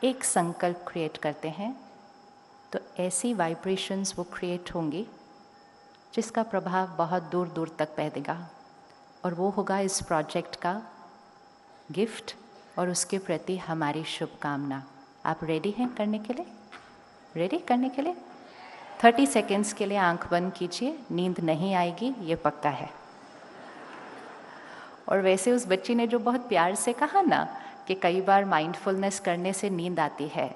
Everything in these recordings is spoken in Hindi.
एक संकल्प क्रिएट करते हैं तो ऐसी वाइब्रेशंस वो क्रिएट होंगी जिसका प्रभाव बहुत दूर दूर तक फैलेगा, और वो होगा इस प्रोजेक्ट का गिफ्ट और उसके प्रति हमारी शुभकामना। आप रेडी हैं करने के लिए? रेडी करने के लिए? 30 सेकेंड्स के लिए आंख बंद कीजिए, नींद नहीं आएगी, ये पक्का है। और वैसे उस बच्ची ने जो बहुत प्यार से कहा ना कि कई बार माइंडफुलनेस करने से नींद आती है,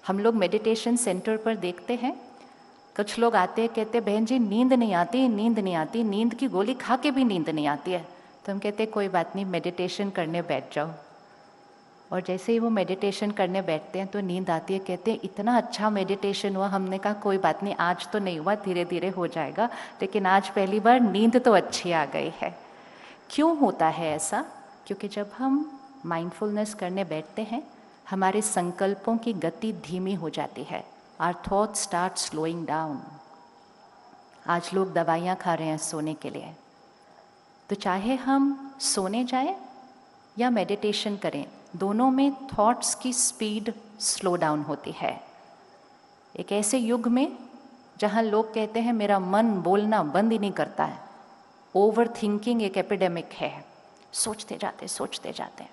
हम लोग मेडिटेशन सेंटर पर देखते हैं, कुछ लोग आते हैं कहते बहन जी नींद नहीं आती, नींद नहीं आती, नींद की गोली खा के भी नींद नहीं आती है। तो हम कहते कोई बात नहीं, मेडिटेशन करने बैठ जाओ। और जैसे ही वो मेडिटेशन करने बैठते हैं तो नींद आती है, कहते हैं इतना अच्छा मेडिटेशन हुआ। हमने कहा कोई बात नहीं, आज तो नहीं हुआ, धीरे धीरे हो जाएगा, लेकिन आज पहली बार नींद तो अच्छी आ गई है। क्यों होता है ऐसा? क्योंकि जब हम माइंडफुलनेस करने बैठते हैं हमारे संकल्पों की गति धीमी हो जाती है। Our thoughts start slowing down. आज लोग दवाइयाँ खा रहे हैं सोने के लिए, तो चाहे हम सोने जाएं या मेडिटेशन करें, दोनों में थॉट्स की स्पीड स्लो डाउन होती है। एक ऐसे युग में जहाँ लोग कहते हैं मेरा मन बोलना बंद ही नहीं करता है, ओवर थिंकिंग एक एपिडेमिक है, सोचते जाते हैं।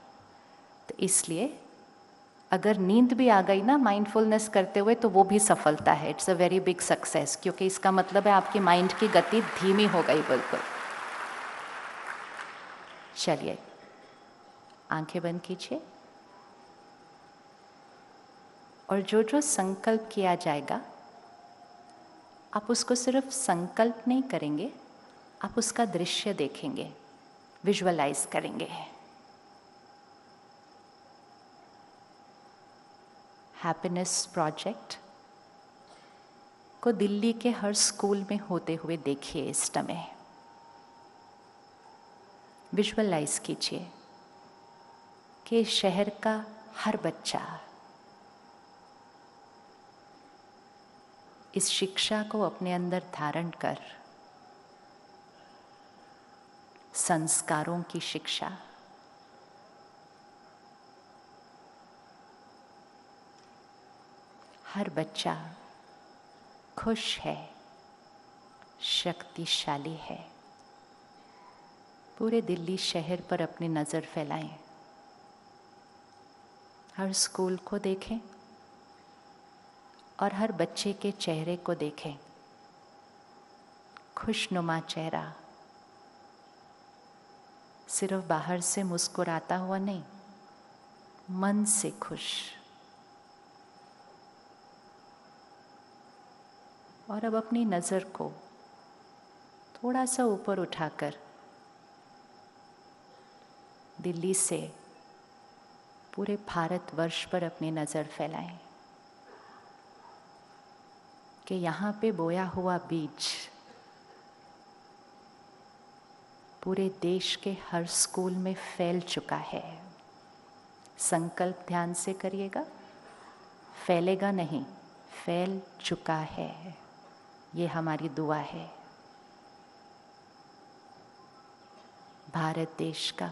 तो इसलिए अगर नींद भी आ गई ना माइंडफुलनेस करते हुए तो वो भी सफलता है, it's a very big success, क्योंकि इसका मतलब है आपकी माइंड की गति धीमी हो गई बिल्कुल। चलिए आंखें बंद कीजिए, और जो जो संकल्प किया जाएगा आप उसको सिर्फ संकल्प नहीं करेंगे, आप उसका दृश्य देखेंगे, विजुअलाइज करेंगे। हैप्पीनेस प्रोजेक्ट को दिल्ली के हर स्कूल में होते हुए देखिए इस समय। विजुअलाइज कीजिए कि शहर का हर बच्चा इस शिक्षा को अपने अंदर धारण कर संस्कारों की शिक्षा, हर बच्चा खुश है, शक्तिशाली है। पूरे दिल्ली शहर पर अपनी नज़र फैलाएं, हर स्कूल को देखें और हर बच्चे के चेहरे को देखें। खुशनुमा चेहरा, सिर्फ बाहर से मुस्कुराता हुआ नहीं, मन से खुश। और अब अपनी नज़र को थोड़ा सा ऊपर उठाकर दिल्ली से पूरे भारतवर्ष पर अपनी नज़र फैलाएं कि यहाँ पे बोया हुआ बीज पूरे देश के हर स्कूल में फैल चुका है। संकल्प ध्यान से करिएगा, फैलेगा नहीं, फैल चुका है। ये हमारी दुआ है। भारत देश का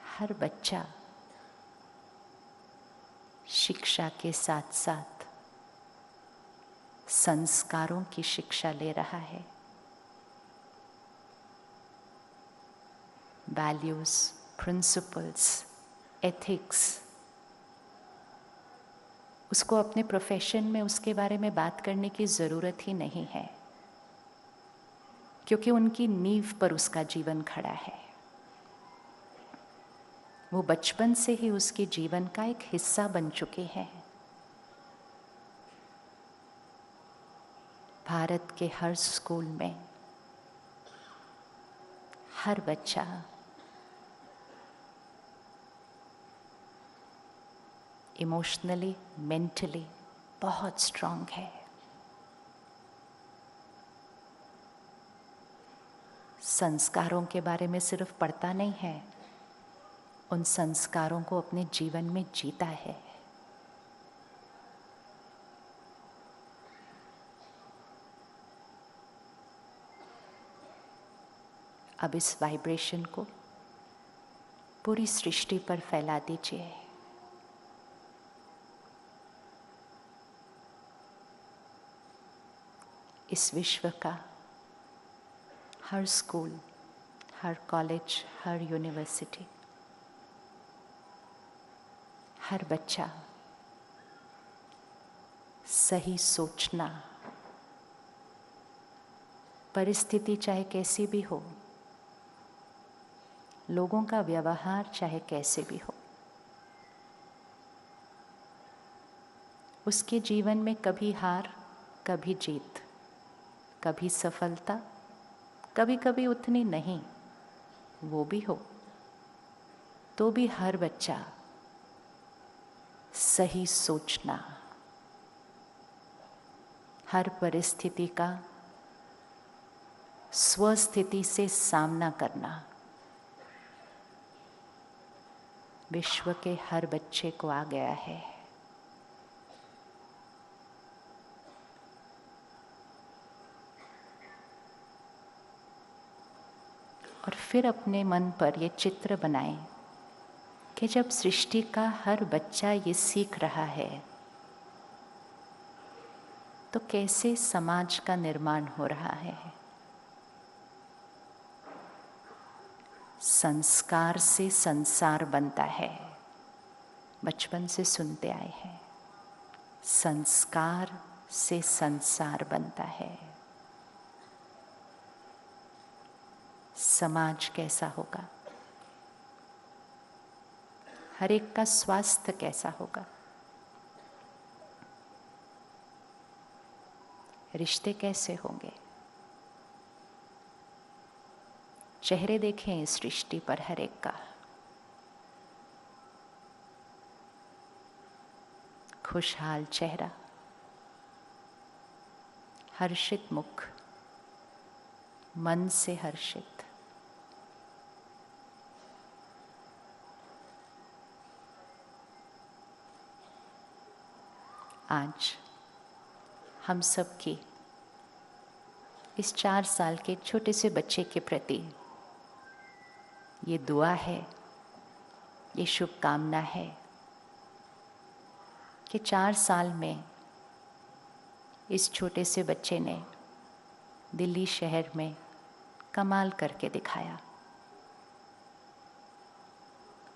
हर बच्चा शिक्षा के साथ साथ संस्कारों की शिक्षा ले रहा है। वैल्यूज, प्रिंसिपल्स, एथिक्स, उसको अपने प्रोफेशन में उसके बारे में बात करने की ज़रूरत ही नहीं है, क्योंकि उनकी नींव पर उसका जीवन खड़ा है। वो बचपन से ही उसके जीवन का एक हिस्सा बन चुके हैं। भारत के हर स्कूल में हर बच्चा इमोशनली, मेंटली बहुत स्ट्रांग है। संस्कारों के बारे में सिर्फ पढ़ता नहीं है, उन संस्कारों को अपने जीवन में जीता है। अब इस वाइब्रेशन को पूरी सृष्टि पर फैला दीजिए। इस विश्व का हर स्कूल, हर कॉलेज, हर यूनिवर्सिटी, हर बच्चा सही सोचना, परिस्थिति चाहे कैसी भी हो, लोगों का व्यवहार चाहे कैसे भी हो, उसके जीवन में कभी हार, कभी जीत, कभी सफलता, कभी कभी उतनी नहीं, वो भी हो, तो भी हर बच्चा सही सोचना, हर परिस्थिति का स्वस्थिति से सामना करना विश्व के हर बच्चे को आ गया है। और फिर अपने मन पर ये चित्र बनाएं कि जब सृष्टि का हर बच्चा ये सीख रहा है तो कैसे समाज का निर्माण हो रहा है। संस्कार से संसार बनता है, बचपन से सुनते आए हैं, संस्कार से संसार बनता है। समाज कैसा होगा, हर एक का स्वास्थ्य कैसा होगा, रिश्ते कैसे होंगे, चेहरे देखें इस सृष्टि पर हर एक का, खुशहाल चेहरा, हर्षित मुख, मन से हर्षित। आज हम सब की इस 4 साल के छोटे से बच्चे के प्रति ये दुआ है, ये शुभकामना है कि 4 साल में इस छोटे से बच्चे ने दिल्ली शहर में कमाल करके दिखाया।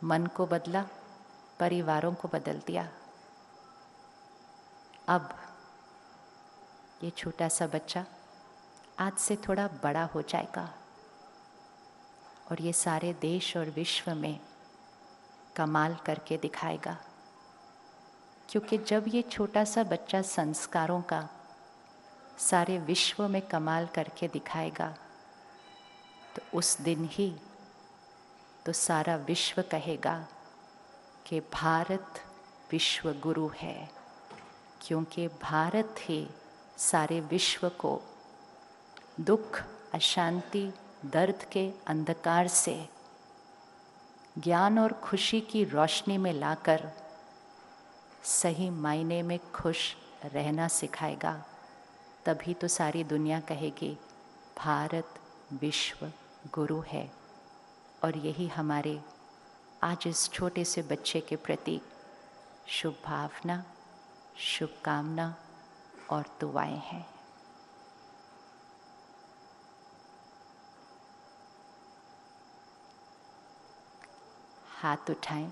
मन को बदला, परिवारों को बदल दिया। अब ये छोटा सा बच्चा आज से थोड़ा बड़ा हो जाएगा और ये सारे देश और विश्व में कमाल करके दिखाएगा, क्योंकि जब ये छोटा सा बच्चा संस्कारों का सारे विश्व में कमाल करके दिखाएगा तो उस दिन ही तो सारा विश्व कहेगा कि भारत विश्व गुरु है, क्योंकि भारत ही सारे विश्व को दुख, अशांति, दर्द के अंधकार से ज्ञान और खुशी की रोशनी में लाकर सही मायने में खुश रहना सिखाएगा। तभी तो सारी दुनिया कहेगी भारत विश्व गुरु है। और यही हमारे आज इस छोटे से बच्चे के प्रति शुभ भावना, शुभकामना और दुआएं हैं। हाथ उठाएं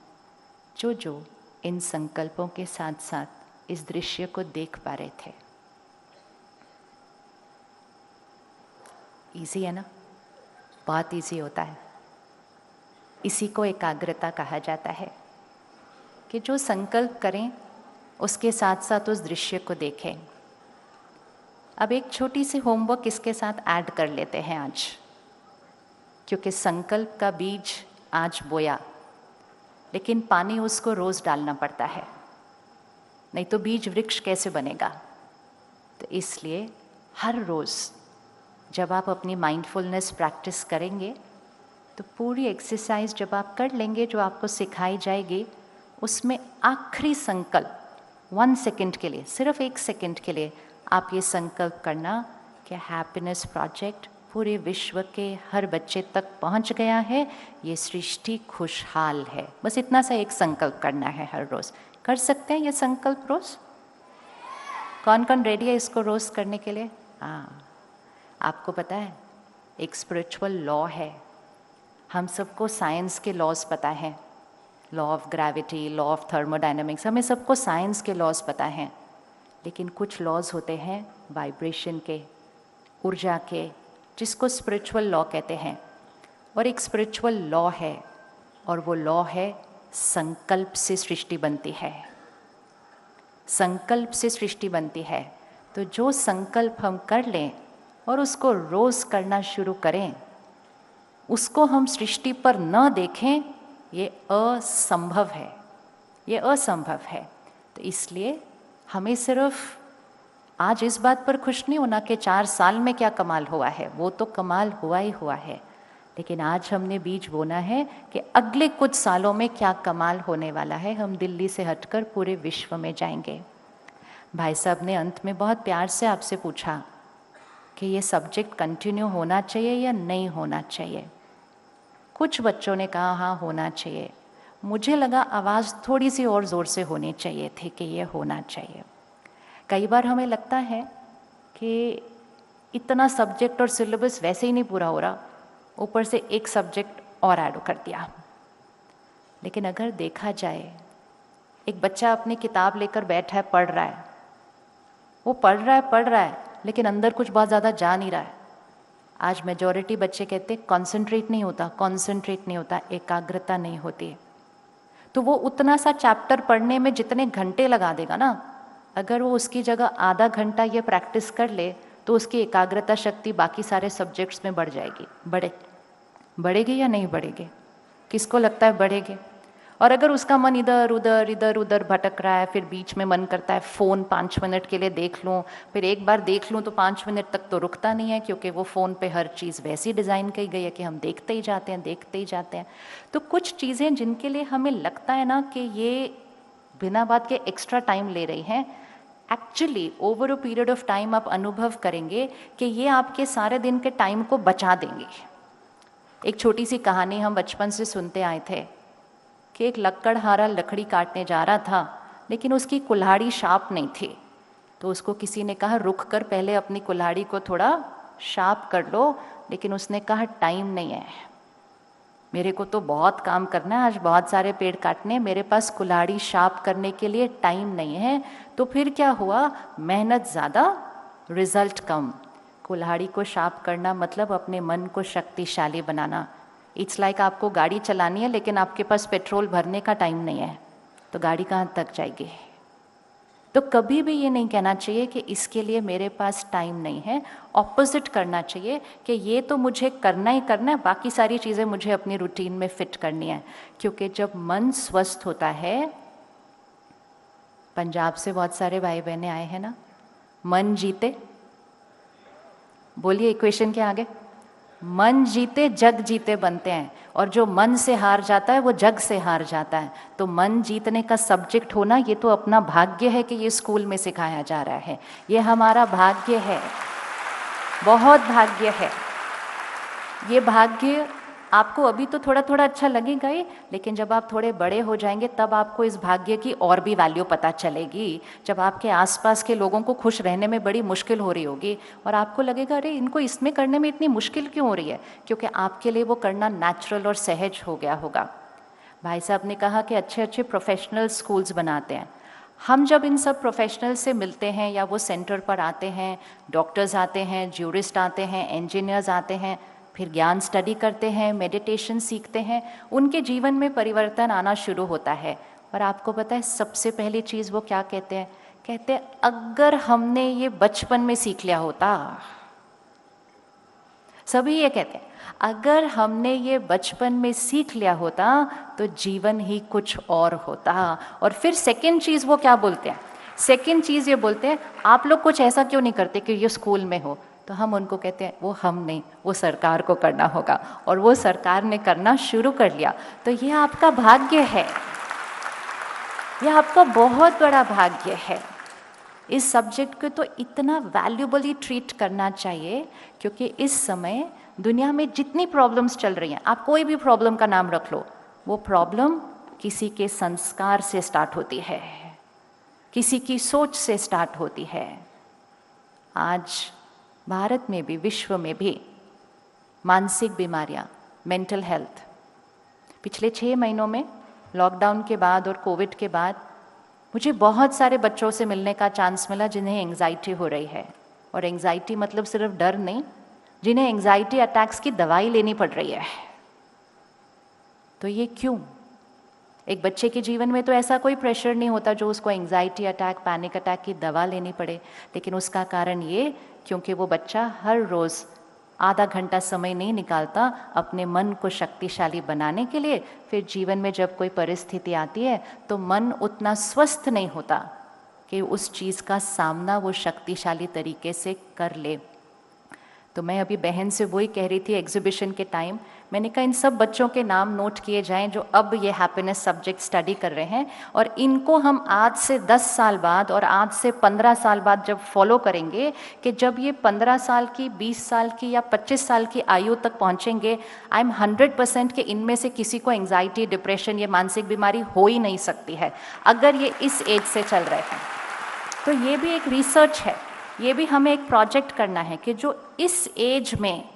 जो इन संकल्पों के साथ साथ इस दृश्य को देख पा रहे थे। इजी है ना? बहुत इजी होता है। इसी को एकाग्रता कहा जाता है कि जो संकल्प करें उसके साथ साथ उस दृश्य को देखें। अब एक छोटी सी होमवर्क इसके साथ ऐड कर लेते हैं आज, क्योंकि संकल्प का बीज आज बोया, लेकिन पानी उसको रोज डालना पड़ता है, नहीं तो बीज वृक्ष कैसे बनेगा। तो इसलिए हर रोज जब आप अपनी माइंडफुलनेस प्रैक्टिस करेंगे तो पूरी एक्सरसाइज जब आप कर लेंगे जो आपको सिखाई जाएगी, उसमें आखिरी संकल्प 1 सेकंड के लिए, सिर्फ 1 सेकंड के लिए आप ये संकल्प करना कि हैप्पीनेस प्रोजेक्ट पूरे विश्व के हर बच्चे तक पहुंच गया है, ये सृष्टि खुशहाल है। बस इतना सा एक संकल्प करना है हर रोज। कर सकते हैं ये संकल्प रोज? कौन कौन रेडी है इसको रोज करने के लिए? हाँ, आपको पता है एक स्पिरिचुअल लॉ है, हम सबको साइंस के लॉज पता हैं, law of gravity, law of thermodynamics, हमें सबको साइंस के लॉज पता हैं, लेकिन कुछ लॉज होते हैं वाइब्रेशन के, ऊर्जा के, जिसको स्पिरिचुअल लॉ कहते हैं। और एक स्पिरिचुअल लॉ है, और वो लॉ है संकल्प से सृष्टि बनती है। संकल्प से सृष्टि बनती है। तो जो संकल्प हम कर लें और उसको रोज करना शुरू करें, उसको हम सृष्टि पर न देखें, ये असंभव है, ये असंभव है। तो इसलिए हमें सिर्फ आज इस बात पर खुश नहीं होना कि 4 साल में क्या कमाल हुआ है, वो तो कमाल हुआ ही हुआ है, लेकिन आज हमने बीज बोना है कि अगले कुछ सालों में क्या कमाल होने वाला है। हम दिल्ली से हटकर पूरे विश्व में जाएंगे। भाई साहब ने अंत में बहुत प्यार से आपसे पूछा कि ये सब्जेक्ट कंटिन्यू होना चाहिए या नहीं होना चाहिए। कुछ बच्चों ने कहा हाँ होना चाहिए। मुझे लगा आवाज़ थोड़ी सी और ज़ोर से होनी चाहिए थी कि ये होना चाहिए। कई बार हमें लगता है कि इतना सब्जेक्ट और सिलेबस वैसे ही नहीं पूरा हो रहा, ऊपर से एक सब्जेक्ट और ऐड कर दिया। लेकिन अगर देखा जाए, एक बच्चा अपनी किताब लेकर बैठा है, पढ़ रहा है, वो पढ़ रहा है लेकिन अंदर कुछ बहुत ज़्यादा जा नहीं रहा है। आज मेजॉरिटी बच्चे कहते कंसंट्रेट नहीं होता, एकाग्रता नहीं होती। तो वो उतना सा चैप्टर पढ़ने में जितने घंटे लगा देगा ना, अगर वो उसकी जगह आधा घंटा ये प्रैक्टिस कर ले तो उसकी एकाग्रता शक्ति बाकी सारे सब्जेक्ट्स में बढ़ जाएगी। बढ़ेगी या नहीं बढ़ेगी? किसको लगता है बढ़ेगी? और अगर उसका मन इधर उधर भटक रहा है, फिर बीच में मन करता है फ़ोन 5 मिनट के लिए देख लूँ, फिर एक बार देख लूँ तो 5 मिनट तक तो रुकता नहीं है, क्योंकि वो फ़ोन पे हर चीज़ वैसी डिज़ाइन की गई है कि हम देखते ही जाते हैं। तो कुछ चीज़ें जिनके लिए हमें लगता है ना कि ये बिना बात के एक्स्ट्रा टाइम ले रही हैं, actually over a period of time आप अनुभव करेंगे कि ये आपके सारे दिन के टाइम को बचा देंगे। एक छोटी सी कहानी हम बचपन से सुनते आए थे कि एक लकड़हारा लकड़ी काटने जा रहा था, लेकिन उसकी कुल्हाड़ी शार्प नहीं थी। तो उसको किसी ने कहा रुक कर पहले अपनी कुल्हाड़ी को थोड़ा शार्प कर लो, लेकिन उसने कहा टाइम नहीं है, मेरे को तो बहुत काम करना है, आज बहुत सारे पेड़ काटने, मेरे पास कुल्हाड़ी शार्प करने के लिए टाइम नहीं है। तो फिर क्या हुआ? मेहनत ज़्यादा, रिजल्ट कम। कुल्हाड़ी को शार्प करना मतलब अपने मन को शक्तिशाली बनाना। इट्स लाइक आपको गाड़ी चलानी है लेकिन आपके पास पेट्रोल भरने का टाइम नहीं है, तो गाड़ी कहाँ तक जाएगी? तो कभी भी ये नहीं कहना चाहिए कि इसके लिए मेरे पास टाइम नहीं है। ऑपोजिट करना चाहिए कि ये तो मुझे करना ही करना है, बाकी सारी चीज़ें मुझे अपनी रूटीन में फिट करनी है। क्योंकि जब मन स्वस्थ होता है, पंजाब से बहुत सारे भाई बहनें आए हैं ना, मन जीते, बोलिए इक्वेशन के आगे, मन जीते जग जीते बनते हैं, और जो मन से हार जाता है वो जग से हार जाता है। तो मन जीतने का सब्जेक्ट होना, ये तो अपना भाग्य है कि ये स्कूल में सिखाया जा रहा है। ये हमारा भाग्य है, बहुत भाग्य है। ये भाग्य आपको अभी तो थोड़ा थोड़ा अच्छा लगेगा ही, लेकिन जब आप थोड़े बड़े हो जाएंगे तब आपको इस भाग्य की और भी वैल्यू पता चलेगी। जब आपके आसपास के लोगों को खुश रहने में बड़ी मुश्किल हो रही होगी और आपको लगेगा अरे इनको इसमें करने में इतनी मुश्किल क्यों हो रही है, क्योंकि आपके लिए वो करना नेचुरल और सहज हो गया होगा। भाई साहब ने कहा कि अच्छे अच्छे प्रोफेशनल स्कूल्स बनाते हैं। हम जब इन सब प्रोफेशनल से मिलते हैं या वो सेंटर पर आते हैं, डॉक्टर्स आते हैं, ज्यूरिस्ट आते हैं, इंजीनियर्स आते हैं, फिर ज्ञान स्टडी करते हैं, मेडिटेशन सीखते हैं, उनके जीवन में परिवर्तन आना शुरू होता है। और आपको पता है सबसे पहली चीज़ वो क्या कहते हैं? कहते हैं अगर हमने ये बचपन में सीख लिया होता, सभी ये कहते हैं अगर हमने ये बचपन में सीख लिया होता तो जीवन ही कुछ और होता। और फिर सेकेंड चीज़ वो क्या बोलते हैं? सेकेंड चीज़ ये बोलते हैं आप लोग कुछ ऐसा क्यों नहीं करते कि ये स्कूल में हो। तो हम उनको कहते हैं वो हम नहीं, वो सरकार को करना होगा, और वो सरकार ने करना शुरू कर लिया। तो ये आपका भाग्य है, ये आपका बहुत बड़ा भाग्य है। इस सब्जेक्ट को तो इतना वैल्यूबली ट्रीट करना चाहिए, क्योंकि इस समय दुनिया में जितनी प्रॉब्लम्स चल रही हैं, आप कोई भी प्रॉब्लम का नाम रख लो, वो प्रॉब्लम किसी के संस्कार से स्टार्ट होती है, किसी की सोच से स्टार्ट होती है। आज भारत में भी, विश्व में भी मानसिक बीमारियां, मेंटल हेल्थ, पिछले 6 महीनों में लॉकडाउन के बाद और कोविड के बाद मुझे बहुत सारे बच्चों से मिलने का चांस मिला जिन्हें एंग्जाइटी हो रही है। और एंग्जाइटी मतलब सिर्फ डर नहीं, जिन्हें एंग्जाइटी अटैक्स की दवाई लेनी पड़ रही है। तो ये क्यों? एक बच्चे के जीवन में तो ऐसा कोई प्रेशर नहीं होता जो उसको एंग्जाइटी अटैक, पैनिक अटैक की दवा लेनी पड़े, लेकिन उसका कारण ये क्योंकि वो बच्चा हर रोज़ आधा घंटा समय नहीं निकालता अपने मन को शक्तिशाली बनाने के लिए। फिर जीवन में जब कोई परिस्थिति आती है तो मन उतना स्वस्थ नहीं होता कि उस चीज़ का सामना वो शक्तिशाली तरीके से कर ले। तो मैं अभी बहन से वही कह रही थी एग्जीबिशन के टाइम, मैंने कहा इन सब बच्चों के नाम नोट किए जाएं जो अब ये हैप्पीनेस सब्जेक्ट स्टडी कर रहे हैं, और इनको हम आज से 10 साल बाद और आज से 15 साल बाद जब फॉलो करेंगे कि जब ये 15 साल की, 20 साल की या 25 साल की आयु तक पहुंचेंगे, आई एम 100% कि इनमें से किसी को एंग्जाइटी, डिप्रेशन, ये मानसिक बीमारी हो ही नहीं सकती है अगर ये इस एज से चल रहे हैं। तो ये भी एक रिसर्च है, ये भी हमें एक प्रोजेक्ट करना है कि जो इस एज में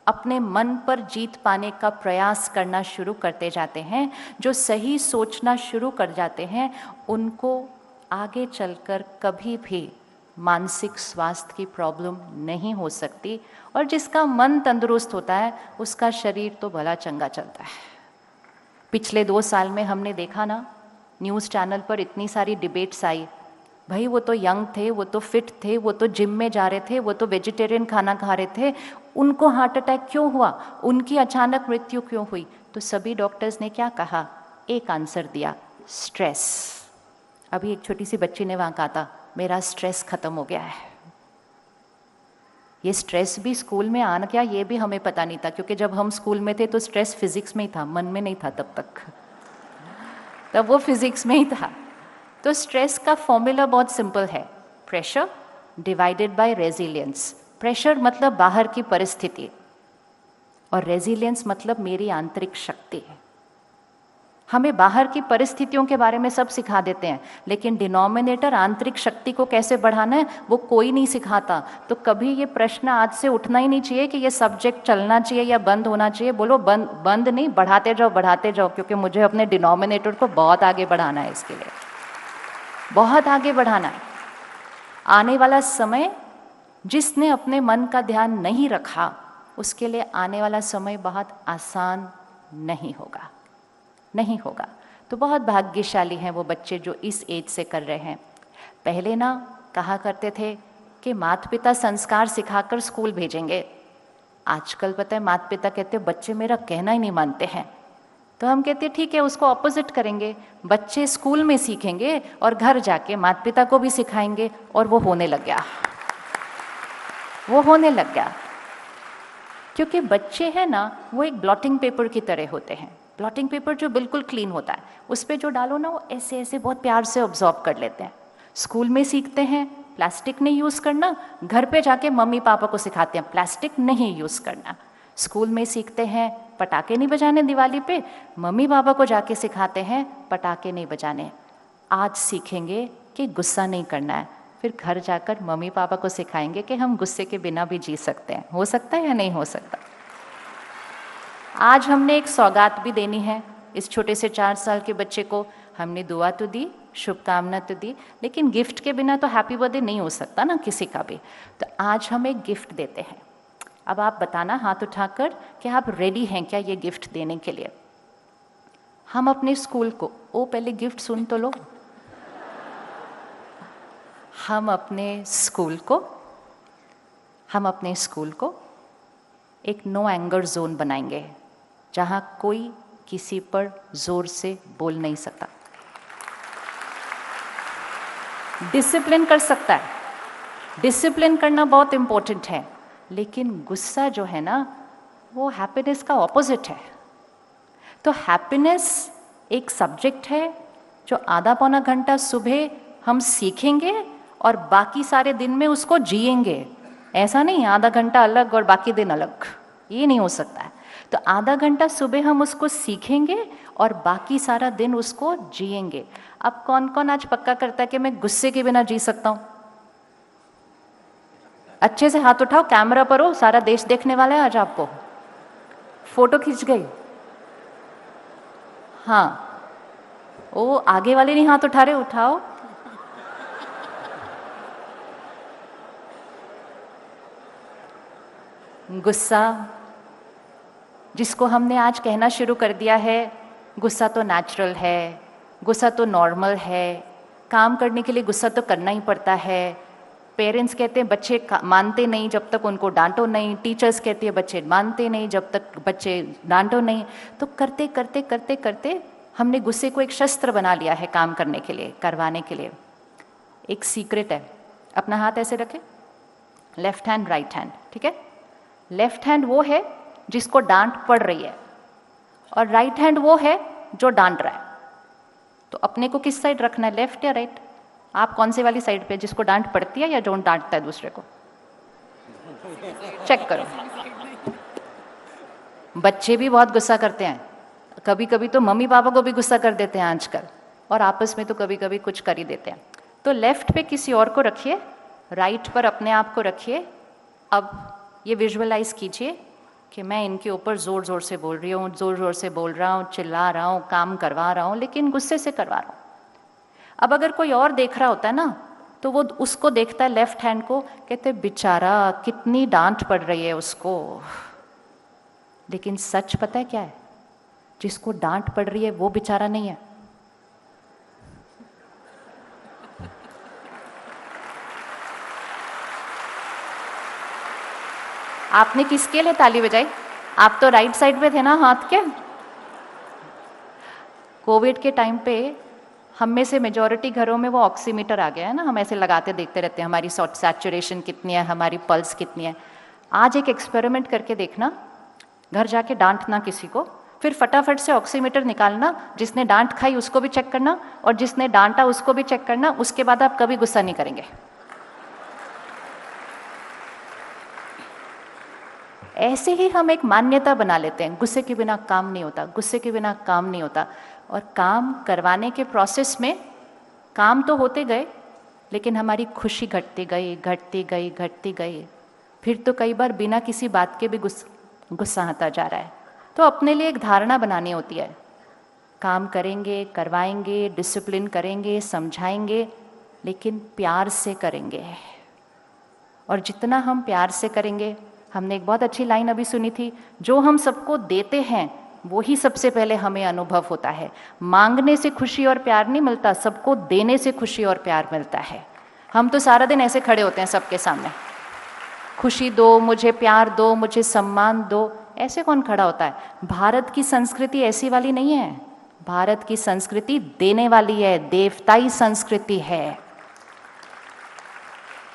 अपने मन पर जीत पाने का प्रयास करना शुरू करते जाते हैं, जो सही सोचना शुरू कर जाते हैं, उनको आगे चलकर कभी भी मानसिक स्वास्थ्य की प्रॉब्लम नहीं हो सकती। और जिसका मन तंदुरुस्त होता है उसका शरीर तो भला चंगा चलता है। पिछले 2 साल में हमने देखा ना, न्यूज़ चैनल पर इतनी सारी डिबेट्स आई, भाई वो तो यंग थे, वो तो फिट थे, वो तो जिम में जा रहे थे, वो तो वेजिटेरियन खाना खा रहे थे, उनको हार्ट अटैक क्यों हुआ, उनकी अचानक मृत्यु क्यों हुई? तो सभी डॉक्टर्स ने क्या कहा? एक आंसर दिया, स्ट्रेस। अभी एक छोटी सी बच्ची ने वहाँ कहा था मेरा स्ट्रेस खत्म हो गया है। ये स्ट्रेस भी स्कूल में आना क्या, ये भी हमें पता नहीं था, क्योंकि जब हम स्कूल में थे तो स्ट्रेस फिजिक्स में ही था, मन में नहीं था तब वो फिजिक्स में ही था। तो स्ट्रेस का फॉर्मूला बहुत सिंपल है, pressure divided by resilience. Pressure मतलब बाहर की परिस्थिति और रेजिलियंस मतलब मेरी आंतरिक शक्ति है। हमें बाहर की परिस्थितियों के बारे में सब सिखा देते हैं, लेकिन डिनोमिनेटर आंतरिक शक्ति को कैसे बढ़ाना है वो कोई नहीं सिखाता। तो कभी ये प्रश्न आज से उठना ही नहीं चाहिए कि ये सब्जेक्ट चलना चाहिए या बंद होना चाहिए। बोलो बंद नहीं, बढ़ाते जाओ, क्योंकि मुझे अपने डिनोमिनेटर को बहुत आगे बढ़ाना है, इसके लिए बहुत आगे बढ़ाना है। आने वाला समय, जिसने अपने मन का ध्यान नहीं रखा उसके लिए आने वाला समय बहुत आसान नहीं होगा। तो बहुत भाग्यशाली हैं वो बच्चे जो इस एज से कर रहे हैं। पहले ना कहा करते थे कि माता पिता संस्कार सिखाकर स्कूल भेजेंगे, आजकल पता है माता पिता कहते बच्चे मेरा कहना ही नहीं मानते हैं। तो हम कहते हैं ठीक है, उसको ऑपोजिट करेंगे, बच्चे स्कूल में सीखेंगे और घर जाके माता पिता को भी सिखाएंगे, और वो होने लग गया। क्योंकि बच्चे हैं ना, वो एक ब्लॉटिंग पेपर की तरह होते हैं। ब्लॉटिंग पेपर जो बिल्कुल क्लीन होता है, उस पर जो डालो ना वो ऐसे ऐसे बहुत प्यार से ऑब्जॉर्व कर लेते हैं। स्कूल में सीखते हैं प्लास्टिक नहीं यूज़ करना, घर पे जाके मम्मी पापा को सिखाते हैं प्लास्टिक नहीं यूज़ करना। स्कूल में सीखते हैं पटाखे नहीं बजाने दिवाली पे, मम्मी पापा को जाके सिखाते हैं पटाखे नहीं बजाने। आज सीखेंगे कि गुस्सा नहीं करना है, फिर घर जाकर मम्मी पापा को सिखाएंगे कि हम गुस्से के बिना भी जी सकते हैं। हो सकता है या नहीं हो सकता? आज हमने एक सौगात भी देनी है इस छोटे से 4 साल के बच्चे को। हमने दुआ तो दी, शुभकामना तो दी, लेकिन गिफ्ट के बिना तो हैप्पी बर्थडे नहीं हो सकता ना किसी का भी। तो आज हम एक गिफ्ट देते हैं। अब आप बताना हाथ उठाकर कि आप रेडी हैं क्या ये गिफ्ट देने के लिए। हम अपने स्कूल को, पहले गिफ्ट सुन तो लो। हम अपने स्कूल को एक नो एंगर जोन बनाएंगे, जहां कोई किसी पर जोर से बोल नहीं सकता। डिसिप्लिन कर सकता है, डिसिप्लिन करना बहुत इंपॉर्टेंट है, लेकिन गुस्सा जो है ना वो हैप्पीनेस का ऑपोजिट है। तो हैप्पीनेस एक सब्जेक्ट है जो आधा पौना घंटा सुबह हम सीखेंगे और बाकी सारे दिन में उसको जिएंगे। ऐसा नहीं आधा घंटा अलग और बाकी दिन अलग, ये नहीं हो सकता है। तो आधा घंटा सुबह हम उसको सीखेंगे और बाकी सारा दिन उसको जिएंगे। अब कौन कौन आज पक्का करता है कि मैं गुस्से के बिना जी सकता हूँ? अच्छे से हाथ उठाओ, कैमरा पर हो, सारा देश देखने वाला है आज आपको। फोटो खींच गई? हाँ, ओ आगे वाले नहीं हाथ उठा रहे, उठाओ। गुस्सा, जिसको हमने आज कहना शुरू कर दिया है गुस्सा तो नेचुरल है, गुस्सा तो नॉर्मल है, काम करने के लिए गुस्सा तो करना ही पड़ता है। पेरेंट्स कहते हैं बच्चे मानते नहीं जब तक उनको डांटो नहीं, टीचर्स कहती है बच्चे मानते नहीं जब तक बच्चे डांटो नहीं। तो करते करते करते करते हमने गुस्से को एक शस्त्र बना लिया है काम करने के लिए, करवाने के लिए। एक सीक्रेट है, अपना हाथ ऐसे रखें, लेफ्ट हैंड राइट हैंड, ठीक है। लेफ्ट हैंड वो है जिसको डांट पड़ रही है और राइट हैंड वो है जो डांट रहा है। तो अपने को किस साइड रखना है, लेफ्ट या राइट? आप कौन सी वाली साइड पे, जिसको डांट पड़ती है या जो डांटता है दूसरे को? चेक करो। बच्चे भी बहुत गुस्सा करते हैं, कभी कभी तो मम्मी पापा को भी गुस्सा कर देते हैं आजकल, और आपस में तो कभी कभी कुछ कर ही देते हैं। तो लेफ्ट पे किसी और को रखिए, राइट पर अपने आप को रखिए। अब ये विजुअलाइज कीजिए कि मैं इनके ऊपर ज़ोर ज़ोर से बोल रही हूँ, ज़ोर ज़ोर से बोल रहा हूँ, चिल्ला रहा हूँ, काम करवा रहा हूँ, लेकिन गुस्से से करवा रहा हूँ। अब अगर कोई और देख रहा होता है ना, तो वो उसको देखता है लेफ्ट हैंड को, कहते बेचारा कितनी डांट पड़ रही है उसको। लेकिन सच पता है क्या है? जिसको डांट पड़ रही है वो बेचारा नहीं है। आपने किसके लिए ताली बजाई? आप तो राइट साइड पे थे ना हाथ के। कोविड के टाइम पे हम में से मेजॉरिटी घरों में वो ऑक्सीमीटर आ गया है ना, हम ऐसे लगाते देखते रहते हैं हमारी सैचुरेशन कितनी है, हमारी पल्स कितनी है। आज एक एक्सपेरिमेंट करके देखना, घर जाके डांटना किसी को, फिर फटाफट से ऑक्सीमीटर निकालना, जिसने डांट खाई उसको भी चेक करना और जिसने डांटा उसको भी चेक करना। उसके बाद आप कभी गुस्सा नहीं करेंगे। ऐसे ही हम एक मान्यता बना लेते हैं, गुस्से के बिना काम नहीं होता, गुस्से के बिना काम नहीं होता। और काम करवाने के प्रोसेस में काम तो होते गए, लेकिन हमारी खुशी घटती गई, घटती गई, घटती गई। फिर तो कई बार बिना किसी बात के भी गुस्सा आता जा रहा है। तो अपने लिए एक धारणा बनानी होती है, काम करेंगे, करवाएंगे, डिसिप्लिन करेंगे, समझाएंगे, लेकिन प्यार से करेंगे। और जितना हम प्यार से करेंगे, हमने एक बहुत अच्छी लाइन अभी सुनी थी, जो हम सबको देते हैं वो ही सबसे पहले हमें अनुभव होता है। मांगने से खुशी और प्यार नहीं मिलता, सबको देने से खुशी और प्यार मिलता है। हम तो सारा दिन ऐसे खड़े होते हैं सबके सामने, खुशी दो मुझे, प्यार दो मुझे, सम्मान दो। ऐसे कौन खड़ा होता है? भारत की संस्कृति ऐसी वाली नहीं है। भारत की संस्कृति देने वाली है, देवताई संस्कृति है।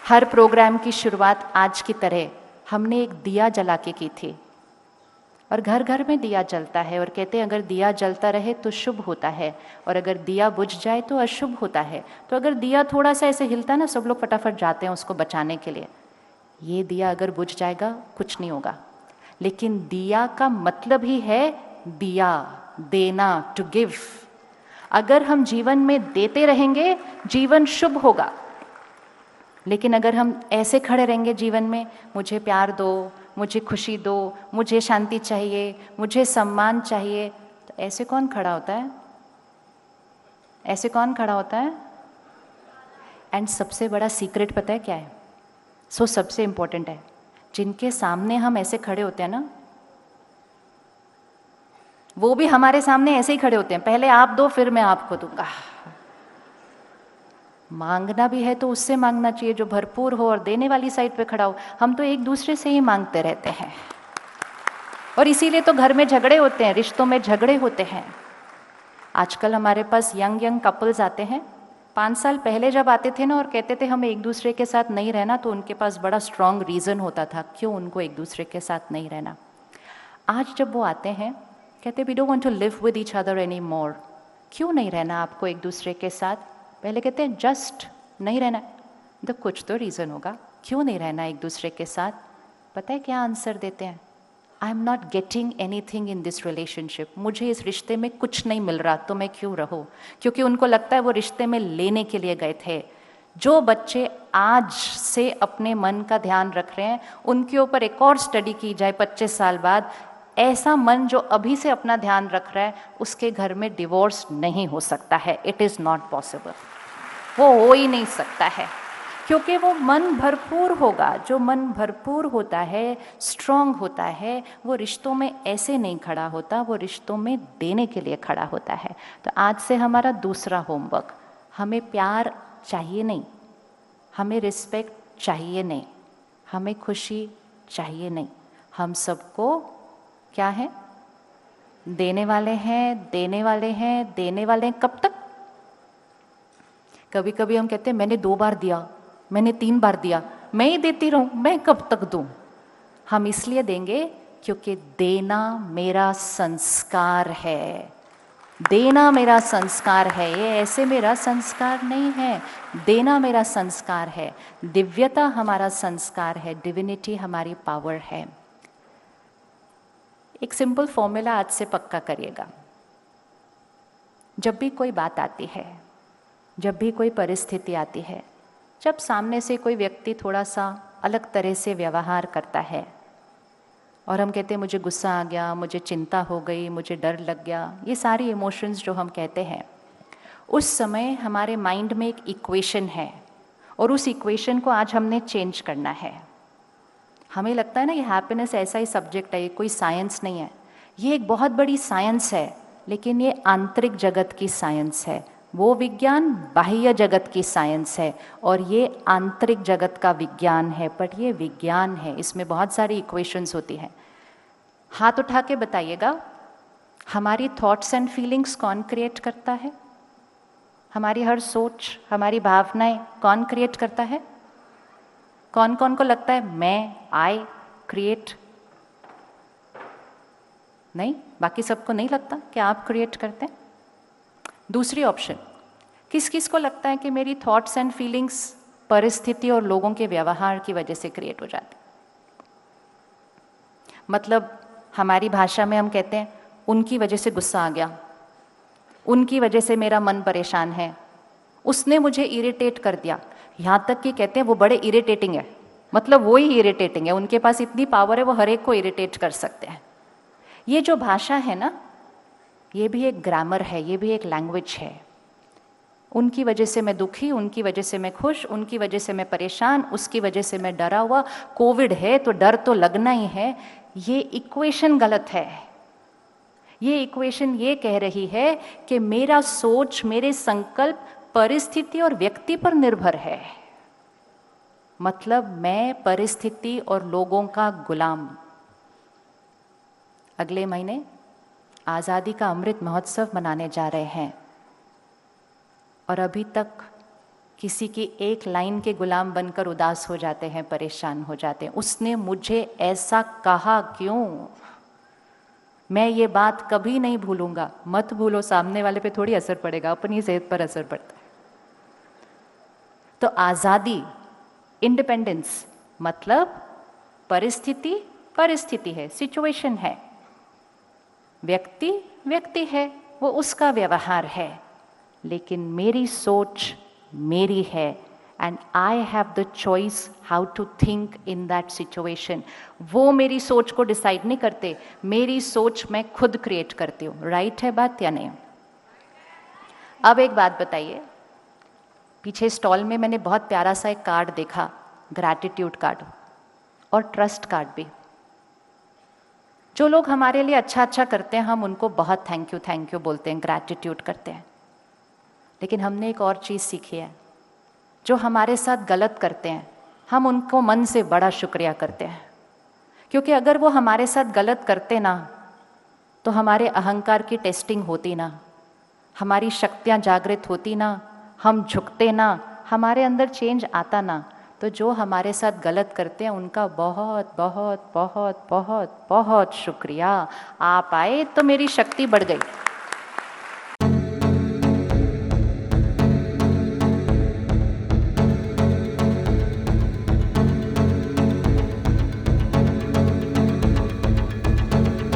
हर प्रोग्राम की शुरुआत आज की तरह हमने एक दिया जला के की थी, और घर घर में दिया जलता है, और कहते हैं अगर दिया जलता रहे तो शुभ होता है, और अगर दिया बुझ जाए तो अशुभ होता है। तो अगर दिया थोड़ा सा ऐसे हिलता है ना, सब लोग फटाफट जाते हैं उसको बचाने के लिए। ये दिया अगर बुझ जाएगा कुछ नहीं होगा। लेकिन दिया का मतलब ही है दिया, देना, टू गिव। अगर हम जीवन में देते रहेंगे जीवन शुभ होगा। लेकिन अगर हम ऐसे खड़े रहेंगे जीवन में, मुझे प्यार दो, मुझे खुशी दो, मुझे शांति चाहिए, मुझे सम्मान चाहिए, तो ऐसे कौन खड़ा होता है? ऐसे कौन खड़ा होता है? एंड सबसे बड़ा सीक्रेट पता है क्या है? सबसे इम्पोर्टेंट है, जिनके सामने हम ऐसे खड़े होते हैं ना, वो भी हमारे सामने ऐसे ही खड़े होते हैं, पहले आप दो फिर मैं आपको दूंगा। मांगना भी है तो उससे मांगना चाहिए जो भरपूर हो और देने वाली साइड पे खड़ा हो। हम तो एक दूसरे से ही मांगते रहते हैं, और इसीलिए तो घर में झगड़े होते हैं, रिश्तों में झगड़े होते हैं। आजकल हमारे पास यंग कपल्स आते हैं, 5 साल पहले जब आते थे ना और कहते थे हमें एक दूसरे के साथ नहीं रहना, तो उनके पास बड़ा स्ट्रॉन्ग रीज़न होता था क्यों उनको एक दूसरे के साथ नहीं रहना। आज जब वो आते हैं कहते we don't want to live with each other any more. क्यों नहीं रहना आपको एक दूसरे के साथ? पहले कहते हैं जस्ट नहीं रहना, तो कुछ तो रीज़न होगा, क्यों नहीं रहना एक दूसरे के साथ? पता है क्या आंसर देते हैं? I am not getting any thing in this relationship. मुझे इस रिश्ते में कुछ नहीं मिल रहा, तो मैं क्यों रहूँ? क्योंकि उनको लगता है वो रिश्ते में लेने के लिए गए थे, जो बच्चे आज से अपने मन का ध्यान रख रहे हैं, उनके ऊपर एक और स्टडी की जाए 25 साल बाद, ऐसा मन जो अभी से अपना ध्यान रख रहा है, उसके घर में डिवोर्स नहीं हो सकता है। इट इज़ नॉट पॉसिबल, वो हो ही नहीं सकता है, क्योंकि वो मन भरपूर होगा। जो मन भरपूर होता है, स्ट्रांग होता है, वो रिश्तों में ऐसे नहीं खड़ा होता, वो रिश्तों में देने के लिए खड़ा होता है। तो आज से हमारा दूसरा होमवर्क, हमें प्यार चाहिए नहीं, हमें रिस्पेक्ट चाहिए नहीं, हमें खुशी चाहिए नहीं, हम सबको क्या है, देने वाले हैं, देने वाले हैं, देने वाले हैं। कब तक? कभी कभी हम कहते हैं मैंने 2 बार दिया, मैंने 3 बार दिया, मैं ही देती रहूं, मैं कब तक दूं? हम इसलिए देंगे क्योंकि देना मेरा संस्कार है, देना मेरा संस्कार है। ये ऐसे मेरा संस्कार नहीं है, देना मेरा संस्कार है, दिव्यता हमारा संस्कार है, डिविनिटी हमारी पावर है। एक सिंपल फॉर्मूला आज से पक्का करिएगा। जब भी कोई बात आती है, जब भी कोई परिस्थिति आती है, जब सामने से कोई व्यक्ति थोड़ा सा अलग तरह से व्यवहार करता है और हम कहते हैं मुझे गुस्सा आ गया, मुझे चिंता हो गई, मुझे डर लग गया, ये सारी इमोशंस जो हम कहते हैं, उस समय हमारे माइंड में एक इक्वेशन है और उस इक्वेशन को आज हमने चेंज करना है। हमें लगता है ना ये हैप्पीनेस ऐसा ही सब्जेक्ट है, ये कोई साइंस नहीं है। ये एक बहुत बड़ी साइंस है, लेकिन ये आंतरिक जगत की साइंस है। वो विज्ञान बाह्य जगत की साइंस है और ये आंतरिक जगत का विज्ञान है। बट ये विज्ञान है, इसमें बहुत सारी इक्वेशंस होती हैं। हाथ उठा के बताइएगा, हमारी थॉट्स एंड फीलिंग्स कौन क्रिएट करता है? हमारी हर सोच, हमारी भावनाएं कौन क्रिएट करता है? कौन कौन को लगता है मैं, आई क्रिएट? नहीं, बाकी सबको नहीं लगता कि आप क्रिएट करते हैं। दूसरी ऑप्शन, किस किस को लगता है कि मेरी थॉट्स एंड फीलिंग्स परिस्थिति और लोगों के व्यवहार की वजह से क्रिएट हो जाती? मतलब हमारी भाषा में हम कहते हैं उनकी वजह से गुस्सा आ गया, उनकी वजह से मेरा मन परेशान है, उसने मुझे इरिटेट कर दिया। यहाँ तक कि कहते हैं वो बड़े इरिटेटिंग है, मतलब वो ही इरिटेटिंग है, उनके पास इतनी पावर है वो हर एक को इरिटेट कर सकते हैं। ये जो भाषा है ना, ये भी एक ग्रामर है, ये भी एक लैंग्वेज है। उनकी वजह से मैं दुखी, उनकी वजह से मैं खुश, उनकी वजह से मैं परेशान, उसकी वजह से मैं डरा हुआ, कोविड है तो डर तो लगना ही है। ये इक्वेशन गलत है। ये इक्वेशन ये कह रही है कि मेरा सोच, मेरे संकल्प परिस्थिति और व्यक्ति पर निर्भर है। मतलब मैं परिस्थिति और लोगों का गुलाम। अगले महीने आज़ादी का अमृत महोत्सव मनाने जा रहे हैं और अभी तक किसी की एक लाइन के गुलाम बनकर उदास हो जाते हैं, परेशान हो जाते हैं। उसने मुझे ऐसा कहा क्यों? मैं ये बात कभी नहीं भूलूंगा। मत भूलो, सामने वाले पे थोड़ी असर पड़ेगा, अपनी सेहत पर असर पड़ता है। तो आज़ादी, इंडिपेंडेंस मतलब परिस्थिति परिस्थिति है, सिचुएशन है, व्यक्ति व्यक्ति है, वो उसका व्यवहार है, लेकिन मेरी सोच मेरी है and I have the choice how to think in that situation. वो मेरी सोच को डिसाइड नहीं करते, मेरी सोच मैं खुद क्रिएट करती हूँ। राइट है बात या नहीं? अब एक बात बताइए, पीछे स्टॉल में मैंने बहुत प्यारा सा एक कार्ड देखा, ग्रैटिट्यूड कार्ड और ट्रस्ट कार्ड भी। जो लोग हमारे लिए अच्छा अच्छा करते हैं, हम उनको बहुत थैंक यू बोलते हैं, ग्रैटिट्यूड करते हैं। लेकिन हमने एक और चीज़ सीखी है, जो हमारे साथ गलत करते हैं, हम उनको मन से बड़ा शुक्रिया करते हैं। क्योंकि अगर वो हमारे साथ गलत करते ना, तो हमारे अहंकार की टेस्टिंग होती ना, हमारी शक्तियाँ जागृत होती ना, हम झुकते ना, हमारे अंदर चेंज आता ना। तो जो हमारे साथ गलत करते हैं उनका बहुत बहुत बहुत बहुत बहुत शुक्रिया। आप आए तो मेरी शक्ति बढ़ गई।